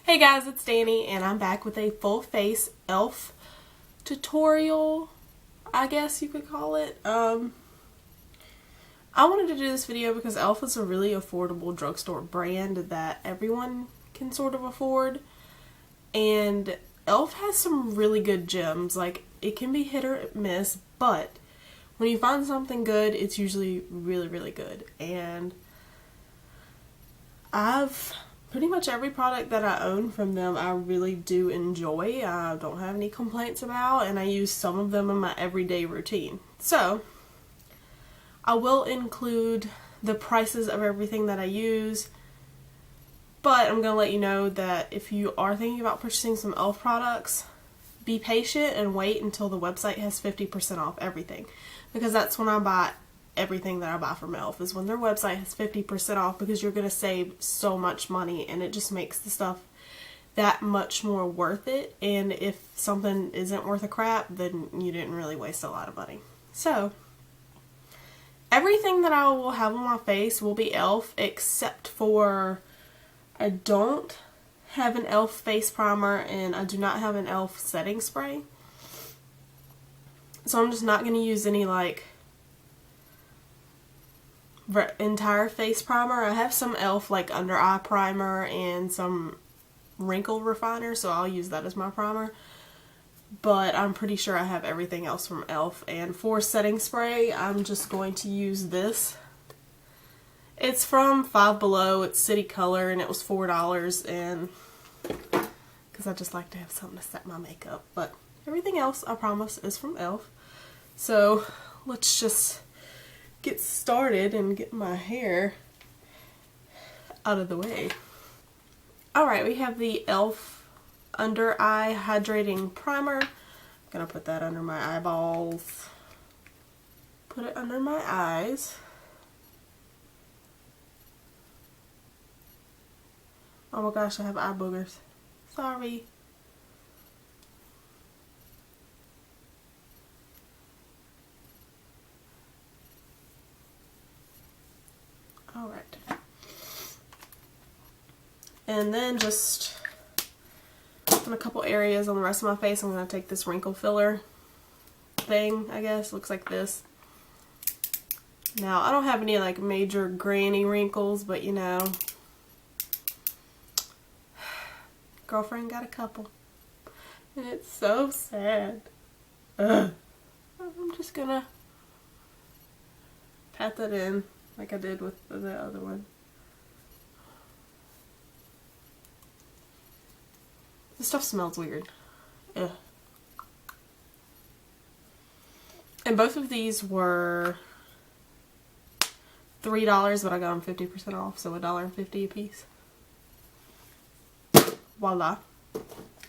Hey guys, it's Danny and I'm back with a full face e.l.f. tutorial, I guess you could call it. I wanted to do this video because e.l.f. is a really affordable drugstore brand that everyone can sort of afford, and e.l.f. has some really good gems. Like, it can be hit or miss, but when you find something good, it's usually really, really good. And pretty much every product that I own from them I really do enjoy. I don't have any complaints about, and I use some of them in my everyday routine. So I will include the prices of everything that I use, but I'm going to let you know that if you are thinking about purchasing some e.l.f. products, be patient and wait until the website has 50% off everything, because that's when I buy everything that I buy from e.l.f. is when their website has 50% off, because you're going to save so much money and it just makes the stuff that much more worth it. And if something isn't worth a crap, then you didn't really waste a lot of money. So everything that I will have on my face will be e.l.f. except for I don't have an e.l.f. face primer and I do not have an e.l.f. setting spray. So I'm just not going to use any like entire face primer. I have some e.l.f. like under eye primer and some wrinkle refiner, so I'll use that as my primer. But I'm pretty sure I have everything else from e.l.f. And for setting spray, I'm just going to use this. It's from Five Below. It's City Color, and it was $4. And because I just like to have something to set my makeup. But everything else, I promise, is from e.l.f. So let's just get started and get my hair out of the way. Alright, we have the e.l.f. Under Eye Hydrating Primer. I'm gonna put that under my eyeballs. Put it under my eyes. Oh my gosh, I have eye boogers. Sorry. Alright. And then just in a couple areas on the rest of my face, I'm going to take this wrinkle filler thing, I guess. Looks like this. Now, I don't have any like major granny wrinkles, but you know, girlfriend got a couple. And it's so sad. Ugh. I'm just going to pat that in like I did with the other one. This stuff smells weird. Ugh. And both of these were $3, but I got them 50% off, so $1.50 a piece. Voila.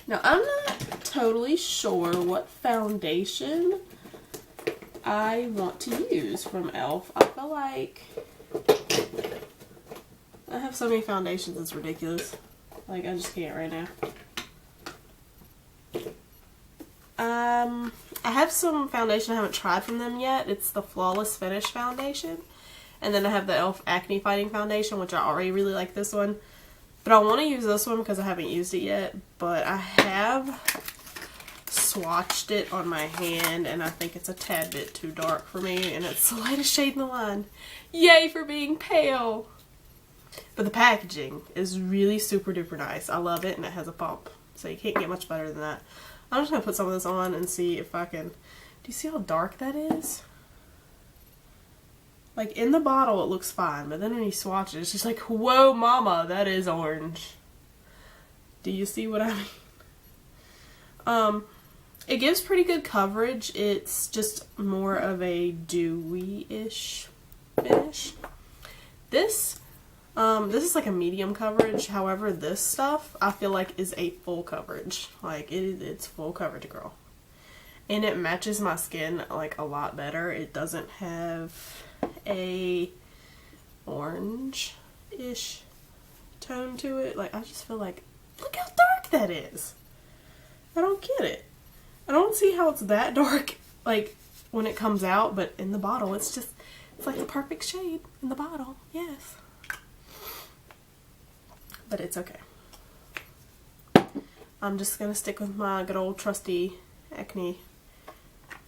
Now, I'm not totally sure what foundation I want to use from e.l.f. I feel like I have so many foundations, it's ridiculous. Like, I just can't right now. I have some foundation I haven't tried from them yet. It's the Flawless Finish foundation. And then I have the e.l.f. Acne Fighting Foundation, which I already really like this one. But I want to use this one because I haven't used it yet. But I have swatched it on my hand, and I think it's a tad bit too dark for me, and it's the lightest shade in the line. Yay for being pale! But the packaging is really super duper nice. I love it, and it has a pump, so you can't get much better than that. I'm just going to put some of this on and see if I can... Do you see how dark that is? Like, in the bottle it looks fine, but then when you swatch it, it's just like, whoa mama, that is orange. Do you see what I mean? It gives pretty good coverage. It's just more of a dewy-ish finish. This is like a medium coverage. However, this stuff I feel like is a full coverage. Like, it's full coverage, girl. And it matches my skin like a lot better. It doesn't have a orange-ish tone to it. Like, I just feel like, look how dark that is. I don't get it. I don't see how it's that dark, like, when it comes out, but in the bottle, it's like the perfect shade in the bottle, yes. But it's okay. I'm just going to stick with my good old trusty Acne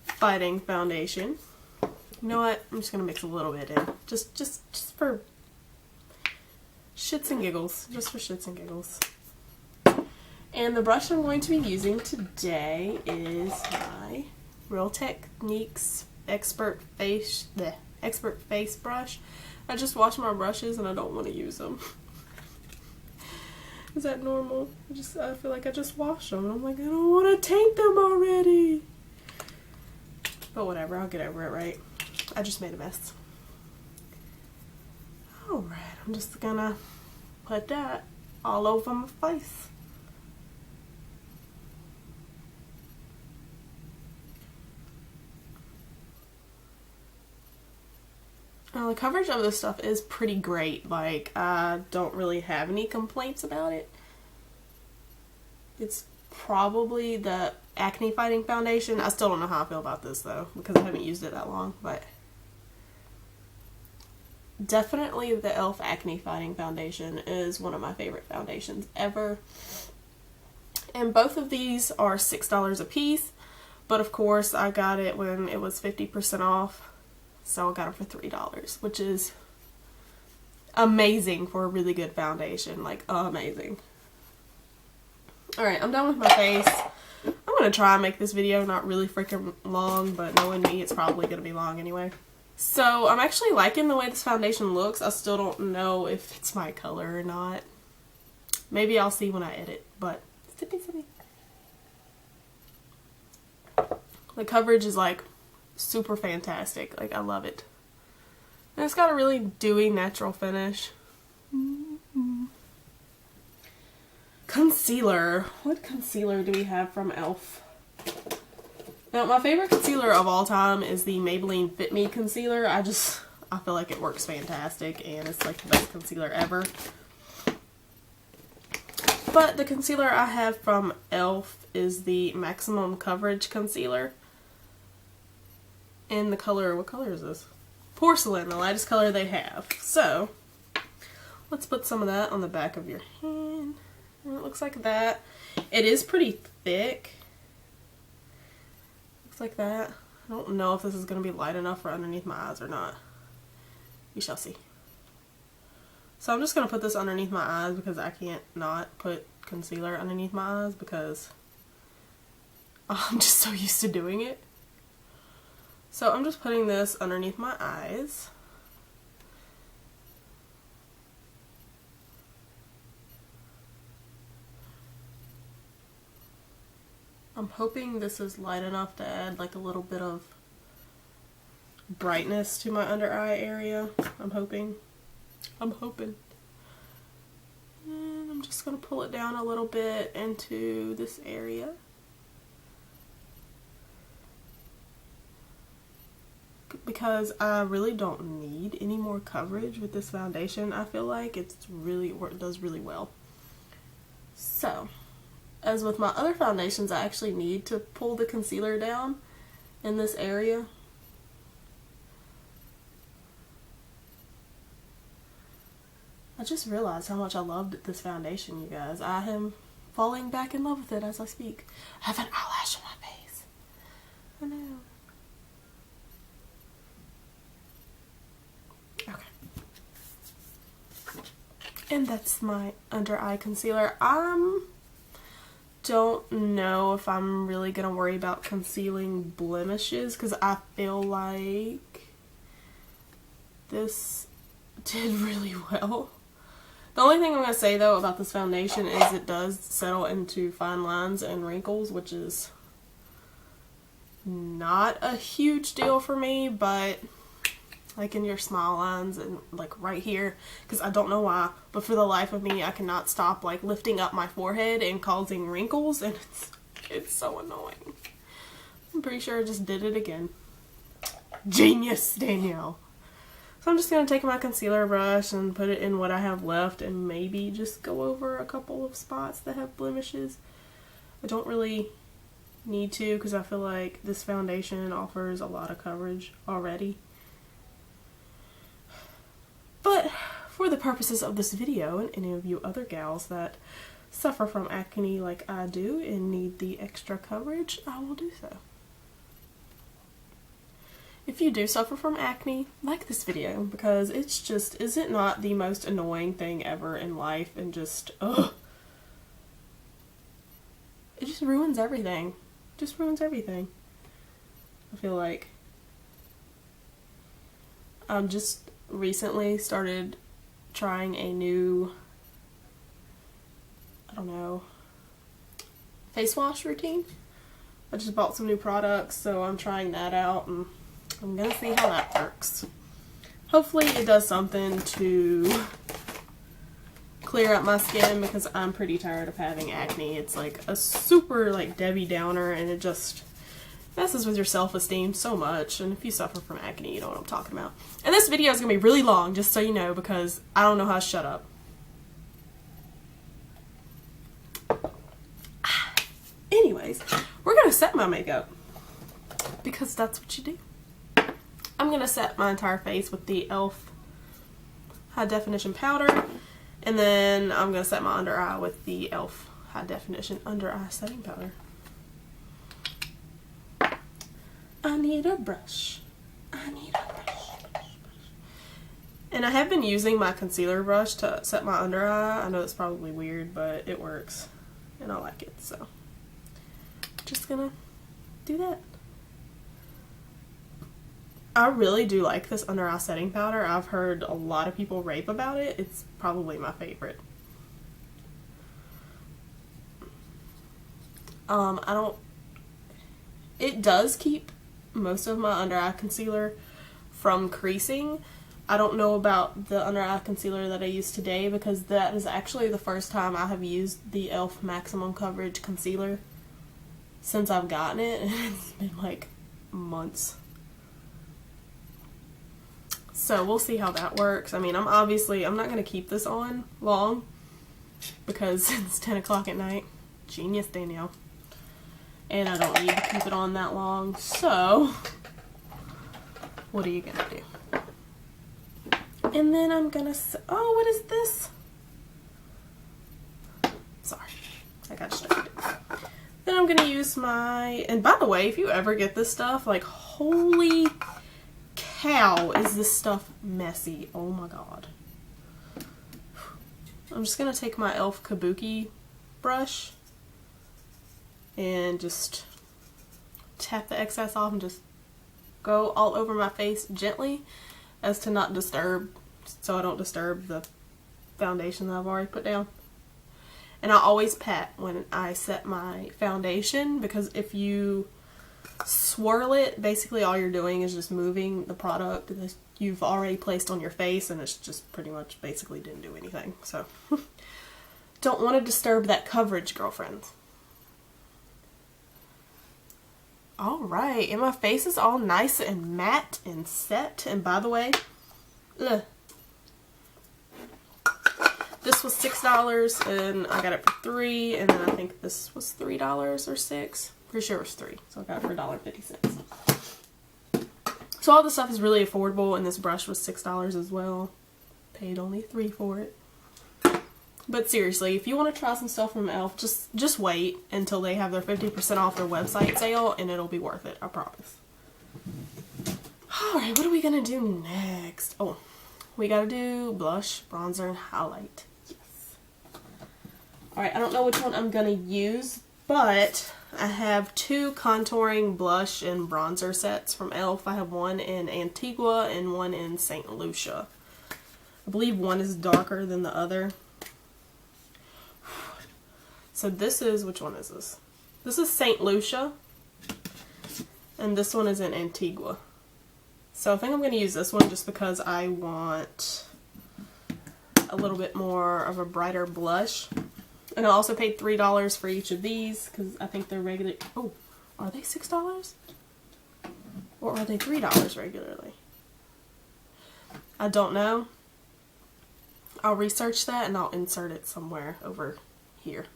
Fighting Foundation. You know what? I'm just going to mix a little bit in. Just for shits and giggles. Just for shits and giggles. And the brush I'm going to be using today is my Real Techniques Expert Face brush. I just washed my brushes and I don't want to use them. Is that normal? I feel like I just washed them and I'm like, I don't want to take them already. But whatever, I'll get over it, right? I just made a mess. Alright, I'm just gonna put that all over my face. The coverage of this stuff is pretty great. Like, I don't really have any complaints about it. It's probably the Acne Fighting Foundation. I still don't know how I feel about this though, because I haven't used it that long, but definitely the e.l.f. Acne Fighting Foundation is one of my favorite foundations ever. And both of these are $6 a piece, but of course I got it when it was 50% off. So I got it for $3, which is amazing for a really good foundation. Like, amazing. Alright, I'm done with my face. I'm going to try and make this video not really freaking long, but knowing me, it's probably going to be long anyway. So, I'm actually liking the way this foundation looks. I still don't know if it's my color or not. Maybe I'll see when I edit, but sippy. The coverage is like super fantastic. Like, I love it. And it's got a really dewy natural finish. Concealer. What concealer do we have from e.l.f? Now, my favorite concealer of all time is the Maybelline Fit Me concealer. I feel like it works fantastic and it's like the best concealer ever. But the concealer I have from e.l.f. is the Maximum Coverage Concealer. In the color, what color is this? Porcelain, the lightest color they have. So, let's put some of that on the back of your hand. And it looks like that. It is pretty thick. Looks like that. I don't know if this is going to be light enough for underneath my eyes or not. We shall see. So I'm just going to put this underneath my eyes because I can't not put concealer underneath my eyes because I'm just so used to doing it. So I'm just putting this underneath my eyes. I'm hoping this is light enough to add like a little bit of brightness to my under eye area. I'm hoping. And I'm just going to pull it down a little bit into this area. Because I really don't need any more coverage with this foundation. I feel like it does really well. So, as with my other foundations, I actually need to pull the concealer down in this area. I just realized how much I loved this foundation, you guys. I am falling back in love with it as I speak. I have an eyelash on my face. I know. And that's my under eye concealer. Don't know if I'm really gonna worry about concealing blemishes because I feel like this did really well. The only thing I'm gonna say though about this foundation is it does settle into fine lines and wrinkles, which is not a huge deal for me, but like in your smile lines and like right here, because I don't know why, but for the life of me I cannot stop like lifting up my forehead and causing wrinkles, and it's so annoying. I'm pretty sure I just did it again. Genius, Danielle. So I'm just going to take my concealer brush and put it in what I have left and maybe just go over a couple of spots that have blemishes. I don't really need to because I feel like this foundation offers a lot of coverage already. But for the purposes of this video and any of you other gals that suffer from acne like I do and need the extra coverage, I will do so. If you do suffer from acne, like this video, because it's just, is it not the most annoying thing ever in life, and just, ugh. It just ruins everything. Just ruins everything. I feel like I've just recently started trying a new, I don't know, face wash routine. I just bought some new products, so I'm trying that out, and I'm gonna see how that works. Hopefully it does something to clear up my skin, because I'm pretty tired of having acne. It's like a super like Debbie Downer, and it just messes with your self-esteem so much. And if you suffer from acne, you know what I'm talking about. And this video is gonna be really long, just so you know, because I don't know how to shut up. Anyways, we're gonna set my makeup, because that's what you do. I'm gonna set my entire face with the e.l.f. high definition powder, and then I'm gonna set my under eye with the e.l.f. high definition under eye setting powder. I need a brush. I need a brush. And I have been using my concealer brush to set my under eye. I know it's probably weird, but it works, and I like it, so just gonna do that. I really do like this under eye setting powder. I've heard a lot of people rave about it. It's probably my favorite. It does keep most of my under eye concealer from creasing. I don't know about the under eye concealer that I used today, because that is actually the first time I have used the e.l.f. Maximum Coverage Concealer since I've gotten it, and it's been like months. So we'll see how that works. I mean, I'm not going to keep this on long, because it's 10 o'clock at night. Genius, Danielle. And I don't need to keep it on that long, so what are you going to do? And then I'm going to, oh, what is this? Sorry, I got distracted. Then I'm going to use my, and by the way, if you ever get this stuff, like, holy cow, is this stuff messy. Oh my god. I'm just going to take my e.l.f. Kabuki brush and just tap the excess off and just go all over my face gently, as to not disturb, so I don't disturb the foundation that I've already put down. And I always pat when I set my foundation, because if you swirl it, basically all you're doing is just moving the product that you've already placed on your face, and it's just pretty much basically didn't do anything. So don't want to disturb that coverage, girlfriends. Alright, and my face is all nice and matte and set. And by the way, this was $6 and I got it for $3, and then I think this was $3 or $6. Pretty sure it was $3, so I got it for $1.56. So all this stuff is really affordable, and this brush was $6 as well. Paid only $3 for it. But seriously, if you want to try some stuff from e.l.f., just wait until they have their 50% off their website sale, and it'll be worth it, I promise. Alright, what are we gonna do next? Oh, we gotta do blush, bronzer, and highlight. Yes. Alright, I don't know which one I'm gonna use, but I have two contouring blush and bronzer sets from e.l.f. I have one in Antigua and one in St. Lucia. I believe one is darker than the other. So this is, which one is this? This is St. Lucia, and this one is in Antigua. So I think I'm going to use this one just because I want a little bit more of a brighter blush. And I also paid $3 for each of these, because I think they're regular. Oh, are they $6? Or are they $3 regularly? I don't know. I'll research that and I'll insert it somewhere over here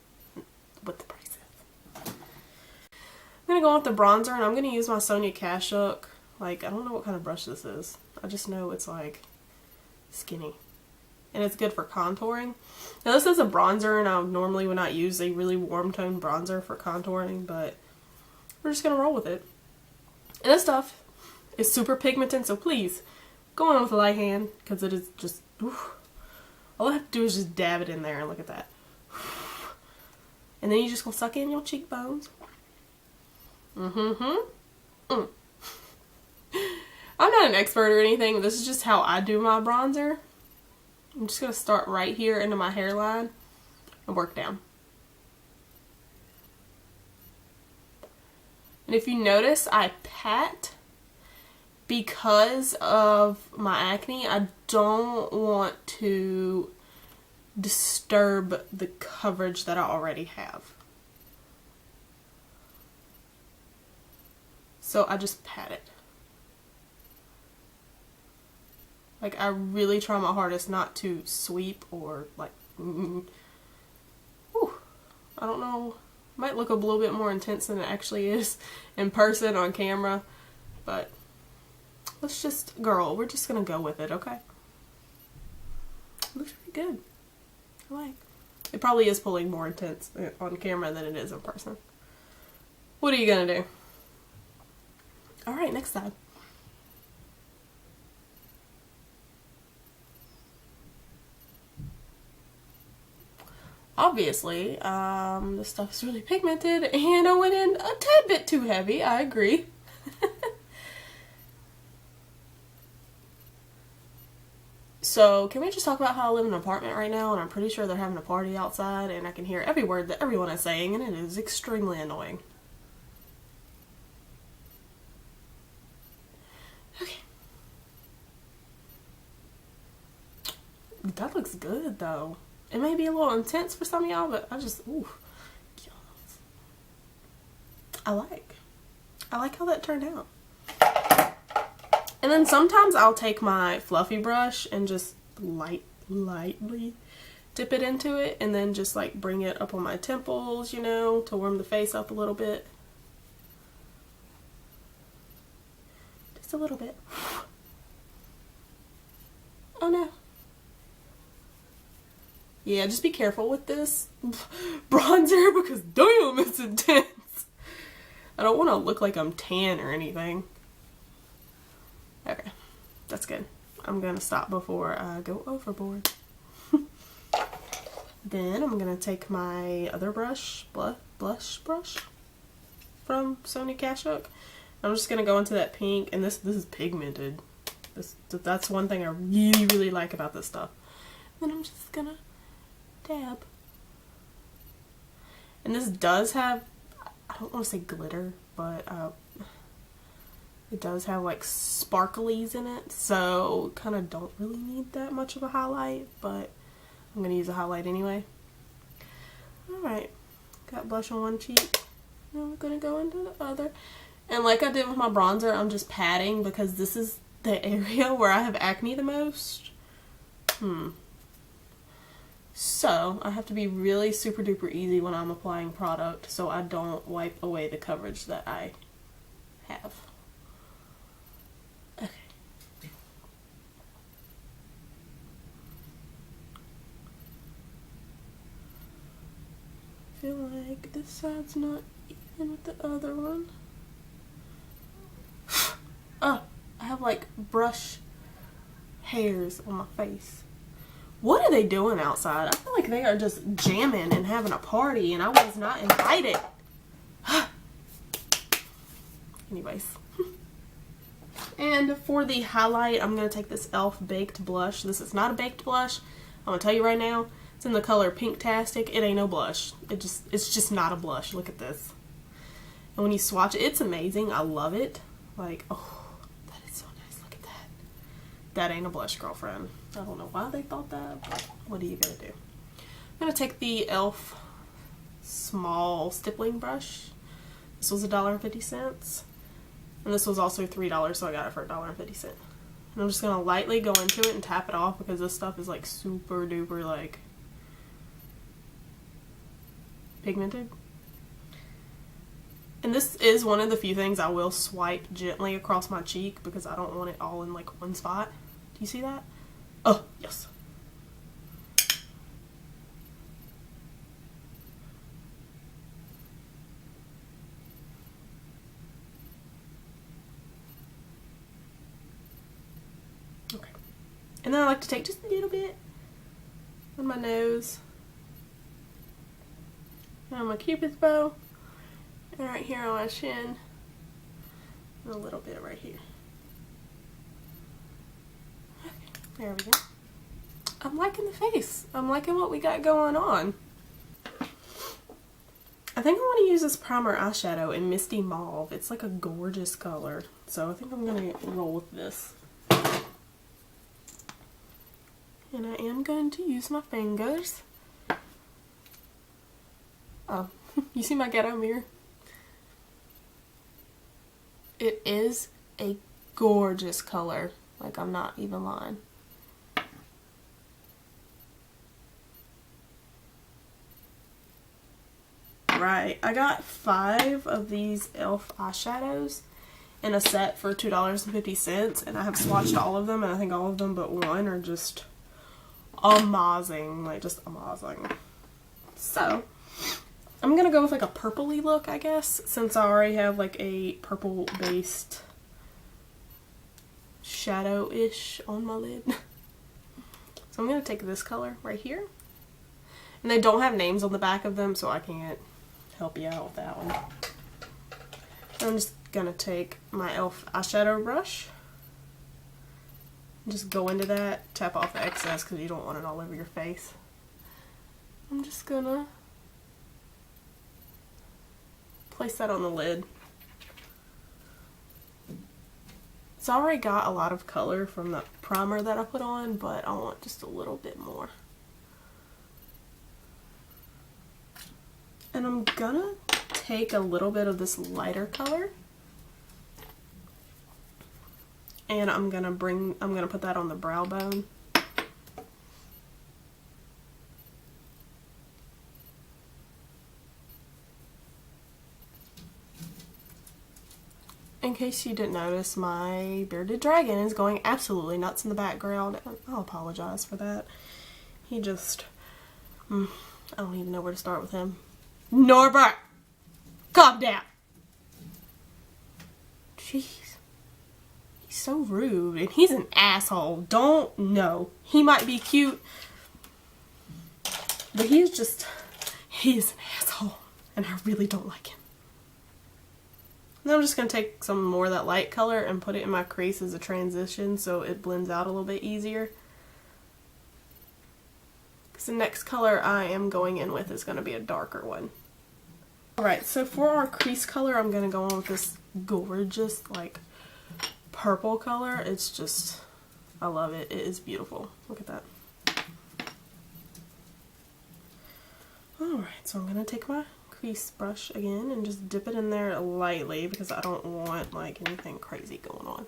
with the prices. I'm going to go with the bronzer, and I'm going to use my Sonia Kashuk. Like, I don't know what kind of brush this is. I just know it's like skinny. and it's good for contouring. Now this is a bronzer, and I normally would not use a really warm tone bronzer for contouring, but we're just gonna roll with it. And this stuff is super pigmented, so please go on with a light hand, because it is just, oof. All I have to do is just dab it in there, and look at that. And then you just gonna suck in your cheekbones. I'm not an expert or anything. This is just how I do my bronzer. I'm just going to start right here into my hairline and work down. And if you notice, I pat because of my acne. I don't want to disturb the coverage that I already have. So I just pat it. Like, I really try my hardest not to sweep or like, whew, I don't know, might look a little bit more intense than it actually is in person on camera, but let's just, girl, we're just gonna go with it, okay? It looks pretty good. I like. It probably is pulling more intense on camera than it is in person. What are you gonna do? Alright, next side. Obviously, this stuff is really pigmented, and I went in a tad bit too heavy, I agree. So, can we just talk about how I live in an apartment right now, and I'm pretty sure they're having a party outside, and I can hear every word that everyone is saying, and it is extremely annoying. Okay. That looks good, though. It may be a little intense for some of y'all, but I just, ooh, I like how that turned out. And then sometimes I'll take my fluffy brush and just lightly dip it into it, and then just like bring it up on my temples, you know, to warm the face up a little bit. Just a little bit. Oh no. Yeah, just be careful with this bronzer because damn, it's intense. I don't want to look like I'm tan or anything. Okay, that's good. I'm going to stop before I go overboard. Then I'm going to take my other brush, blush brush from Sony Cash Hook. I'm just going to go into that pink, and this is pigmented. That's one thing I really like about this stuff. Then I'm just going to dab. And this does have, I don't want to say glitter, but it does have like sparklies in it, so kind of don't really need that much of a highlight, but I'm going to use a highlight anyway. Alright, got blush on one cheek, now I'm going to go into the other. And like I did with my bronzer, I'm just patting because this is the area where I have acne the most. So, I have to be really super duper easy when I'm applying product so I don't wipe away the coverage that I have. Okay. I feel like this side's not even with the other one. Oh, I have like brush hairs on my face. What are they doing outside? I feel like they are just jamming and having a party, and I was not invited. Anyways. And for the highlight, I'm going to take this e.l.f. Baked Blush. This is not a baked blush. I'm going to tell you right now, it's in the color Pinktastic. It ain't no blush. It's just not a blush. Look at this. And when you swatch it, it's amazing. I love it. Like, oh, that is so nice. Look at that. That ain't a blush, girlfriend. I don't know why they thought that, but what are you going to do? I'm going to take the e.l.f. small stippling brush. This was $1.50. And this was also $3, so I got it for $1.50. And I'm just going to lightly go into it and tap it off because this stuff is like super duper like pigmented. And this is one of the few things I will swipe gently across my cheek because I don't want it all in like one spot. Do you see that? Oh, yes. And then I like to take just a little bit on my nose, and on my cupid's bow, and right here on my chin, and a little bit right here. Okay, there we go. I'm liking the face. I'm liking what we got going on. I think I want to use this primer eyeshadow in Misty Mauve. It's like a gorgeous color. So I think I'm going to roll with this. And I am going to use my fingers. Oh, you see my ghetto mirror? It is a gorgeous color. Like, I'm not even lying. Right, I got 5 of these e.l.f. eyeshadows in a set for $2.50, and I have swatched all of them, and I think all of them but one are just amazing, like just amazing. So, I'm gonna go with like a purpley look, I guess, since I already have like a purple based shadow-ish on my lid. So I'm gonna take this color right here, and they don't have names on the back of them, so I can't help you out with that one. I'm just gonna take my e.l.f. eyeshadow brush and just go into that, tap off the excess because you don't want it all over your face. I'm just gonna place that on the lid. It's already got a lot of color from the primer that I put on, but I want just a little bit more. And I'm gonna take a little bit of this lighter color, and I'm gonna put that on the brow bone. In case you didn't notice, my bearded dragon is going absolutely nuts in the background. I'll apologize for that. He just, I don't even know where to start with him. Norbert! Calm down! Jeez. He's so rude, and he's an asshole. Don't know. He might be cute, but he is an asshole, and I really don't like him. Now I'm just going to take some more of that light color and put it in my crease as a transition so it blends out a little bit easier. Because the next color I am going in with is going to be a darker one. Alright, so for our crease color, I'm going to go on with this gorgeous, like, purple color. It's just, I love it. It is beautiful. Look at that. Alright, so I'm going to take my crease brush again and just dip it in there lightly because I don't want, like, anything crazy going on.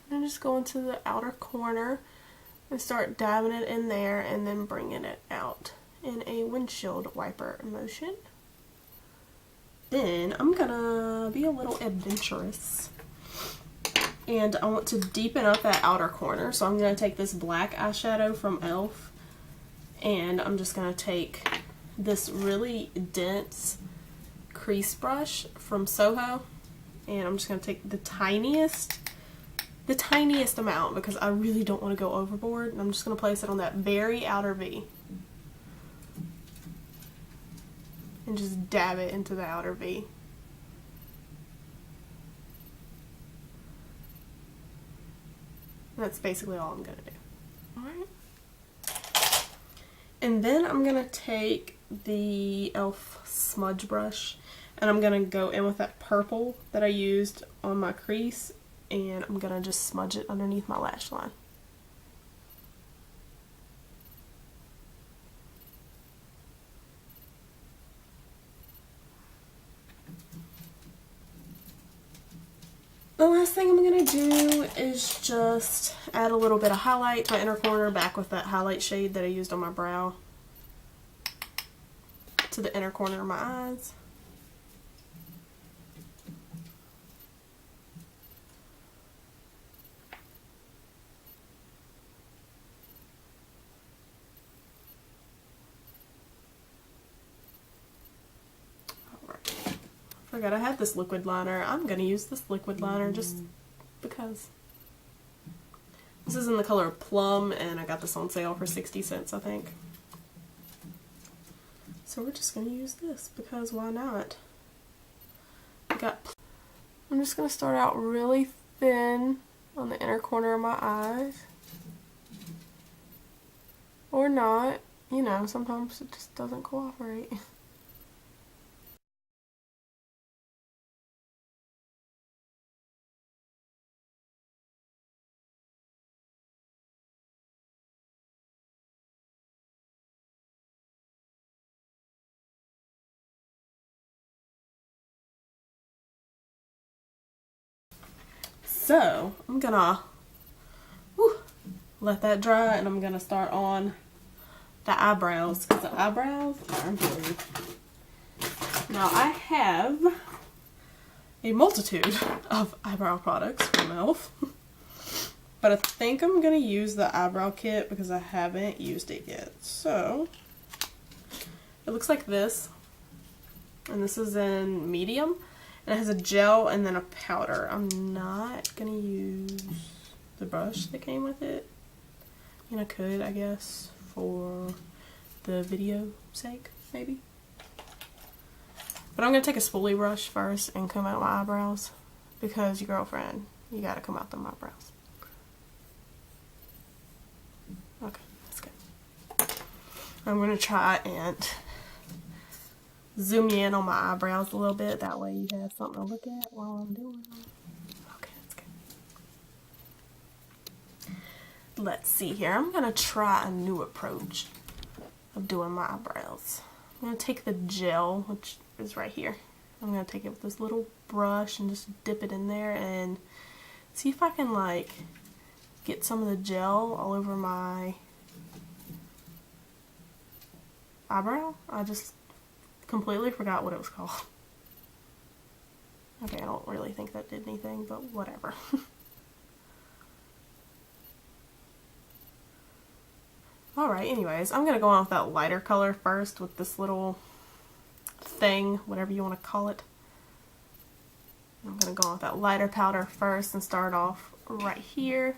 And just go into the outer corner and start dabbing it in there and then bringing it out in a windshield wiper motion. Then I'm gonna be a little adventurous, and I want to deepen up that outer corner, so I'm gonna take this black eyeshadow from e.l.f. and I'm just gonna take this really dense crease brush from Soho, and I'm just gonna take the tiniest amount because I really don't want to go overboard, and I'm just gonna place it on that very outer V. And just dab it into the outer V. That's basically all I'm going to do. Alright. And then I'm going to take the e.l.f. smudge brush, and I'm going to go in with that purple that I used on my crease, and I'm going to just smudge it underneath my lash line. The last thing I'm going to do is just add a little bit of highlight to my inner corner, back with that highlight shade that I used on my brow, to the inner corner of my eyes. Forgot I had this liquid liner. I'm going to use this liquid liner just because. This is in the color Plum, and I got this on sale for 60 cents, I think. So we're just going to use this, because why not? I'm just going to start out really thin on the inner corner of my eyes. Or not. You know, sometimes it just doesn't cooperate. So, I'm gonna let that dry, and I'm gonna start on the eyebrows, because the eyebrows are important. Now, I have a multitude of eyebrow products from e.l.f. But I think I'm gonna use the eyebrow kit because I haven't used it yet. So, it looks like this, and this is in medium. And it has a gel and then a powder. I'm not gonna use the brush that came with it. And I could, I guess, for the video sake, maybe. But I'm gonna take a spoolie brush first and comb out my eyebrows, because your girlfriend, you gotta comb out them eyebrows. Okay, that's good. I'm gonna try and zoom you in on my eyebrows a little bit, that way you have something to look at while I'm doing them. Okay, that's good. Let's see here. I'm going to try a new approach of doing my eyebrows. I'm going to take the gel, which is right here. I'm going to take it with this little brush and just dip it in there and see if I can like get some of the gel all over my eyebrow. I just completely forgot what it was called. Okay, I don't really think that did anything, but whatever. Alright, anyways, I'm going to go on with that lighter color first with this little thing, whatever you want to call it. I'm going to go on with that lighter powder first and start off right here.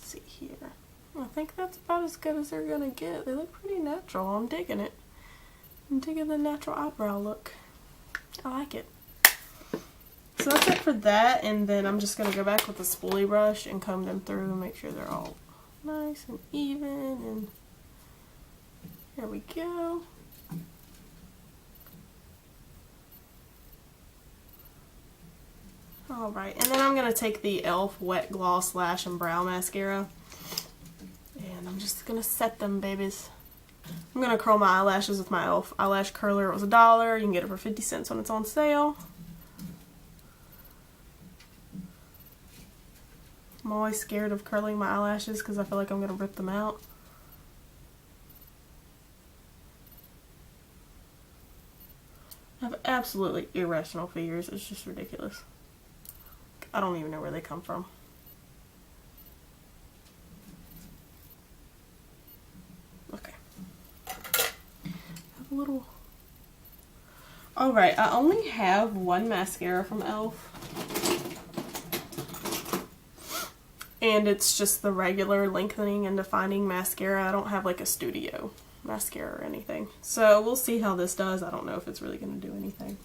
See here. I think that's about as good as they're gonna get. They look pretty natural. I'm digging it. I'm digging the natural eyebrow look. I like it. So that's it for that, and then I'm just gonna go back with the spoolie brush and comb them through and make sure they're all nice and even, and here we go. Alright, and then I'm going to take the e.l.f. Wet Gloss Lash and Brow Mascara, and I'm just going to set them, babies. I'm going to curl my eyelashes with my e.l.f. eyelash curler. It was $1. You can get it for 50 cents when it's on sale. I'm always scared of curling my eyelashes because I feel like I'm going to rip them out. I have absolutely irrational fears. It's just ridiculous. I don't even know where they come from. Okay. Have a little. Alright, I only have one mascara from e.l.f. And it's just the regular lengthening and defining mascara. I don't have like a studio mascara or anything. So we'll see how this does. I don't know if it's really going to do anything.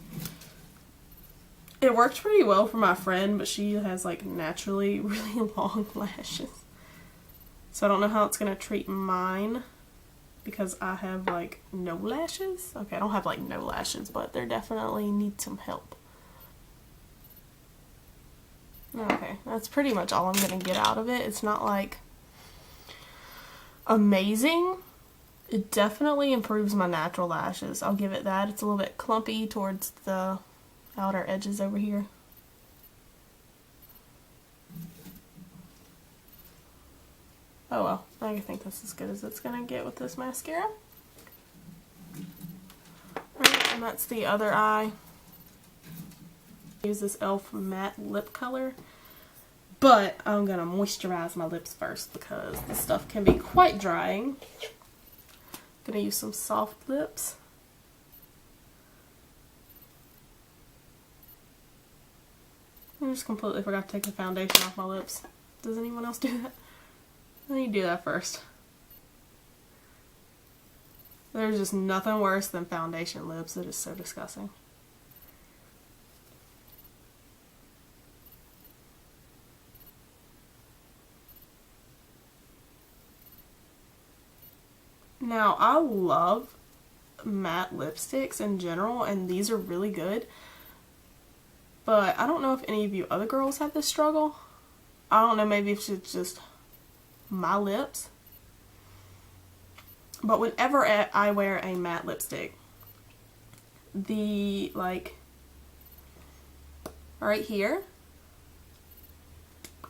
It worked pretty well for my friend, but she has like naturally really long lashes. So I don't know how it's going to treat mine because I have like no lashes. Okay, I don't have like no lashes, but they definitely need some help. Okay, that's pretty much all I'm going to get out of it. It's not like amazing. It definitely improves my natural lashes. I'll give it that. It's a little bit clumpy towards the outer edges over here. Oh well, I think that's as good as it's gonna get with this mascara. Alright, and that's the other eye. Use this e.l.f. matte lip color, but I'm gonna moisturize my lips first because this stuff can be quite drying. Gonna use some soft lips. I just completely forgot to take the foundation off my lips. Does anyone else do that? I need to do that first. There's just nothing worse than foundation lips. It is so disgusting. Now, I love matte lipsticks in general, and these are really good. But I don't know if any of you other girls have this struggle. I don't know, maybe if it's just my lips. But whenever I wear a matte lipstick, the, like, right here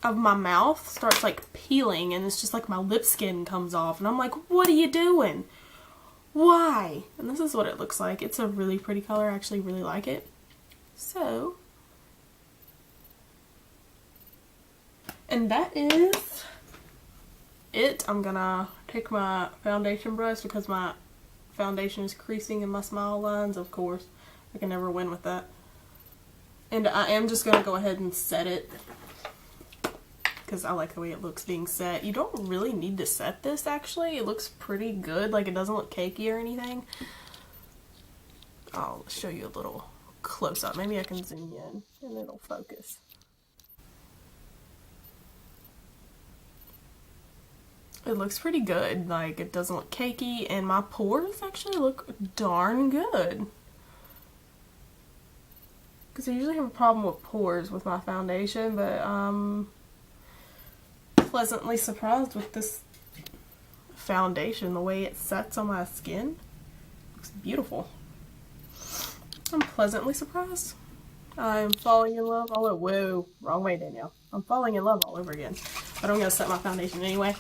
of my mouth starts, like, peeling, and it's just like my lip skin comes off. And I'm like, what are you doing? Why? And this is what it looks like. It's a really pretty color. I actually really like it. So, and that is it. I'm gonna take my foundation brush because my foundation is creasing in my smile lines, of course. I can never win with that. And I am just gonna go ahead and set it because I like the way it looks being set. You don't really need to set this, actually. It looks pretty good. Like, it doesn't look cakey or anything. I'll show you a little close up. Maybe I can zoom in and it'll focus. It looks pretty good. Like, it doesn't look cakey, and my pores actually look darn good. Because I usually have a problem with pores with my foundation, but I'm pleasantly surprised with this foundation. The way it sets on my skin looks beautiful. I'm pleasantly surprised. I'm falling in love all over. Whoa, wrong way, Danielle. I'm falling in love all over again. But I'm gonna set my foundation anyway.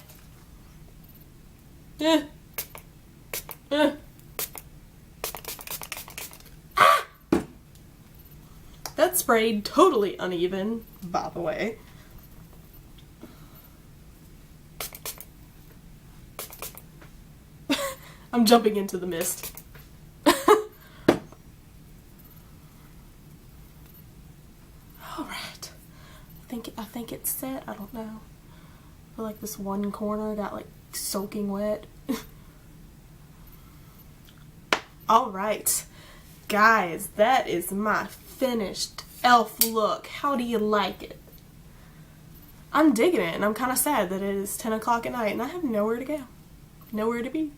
Ah! That sprayed totally uneven, by the way. I'm jumping into the mist. Alright. I think it's set. I don't know. I feel like this one corner got like soaking wet. Alright, guys, that is my finished e.l.f. look. How do you like it? I'm digging it, and I'm kind of sad that it is 10 o'clock at night and I have nowhere to go. Nowhere to be.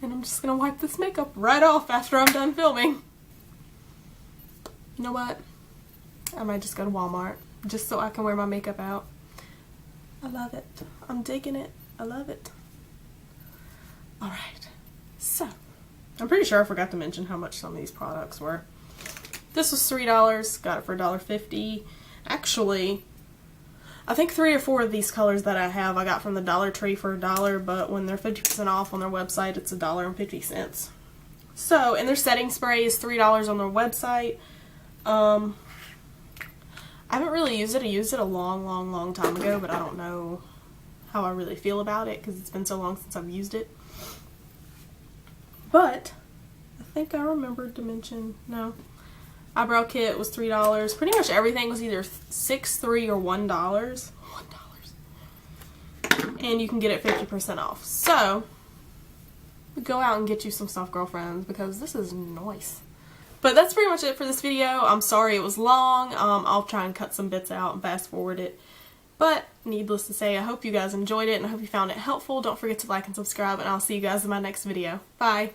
And I'm just gonna wipe this makeup right off after I'm done filming. You know what? I might just go to Walmart just so I can wear my makeup out. I love it. I'm digging it. I love it. Alright, so I'm pretty sure I forgot to mention how much some of these products were. This was $3, got it for $1.50. Actually, I think 3 or 4 of these colors that I have I got from the Dollar Tree for $1, but when they're 50% off on their website, it's $1.50. So, and their setting spray is $3 on their website. I haven't really used it. I used it a long time ago, but I don't know how I really feel about it because it's been so long since I've used it. But I think I remembered to mention, no, eyebrow kit was $3. Pretty much everything was either $6, $3, or $1. And you can get it 50% off. So go out and get you some stuff, girlfriends, because this is nice. But that's pretty much it for this video. I'm sorry it was long. I'll try and cut some bits out and fast forward it. But needless to say, I hope you guys enjoyed it and I hope you found it helpful. Don't forget to like and subscribe, and I'll see you guys in my next video. Bye!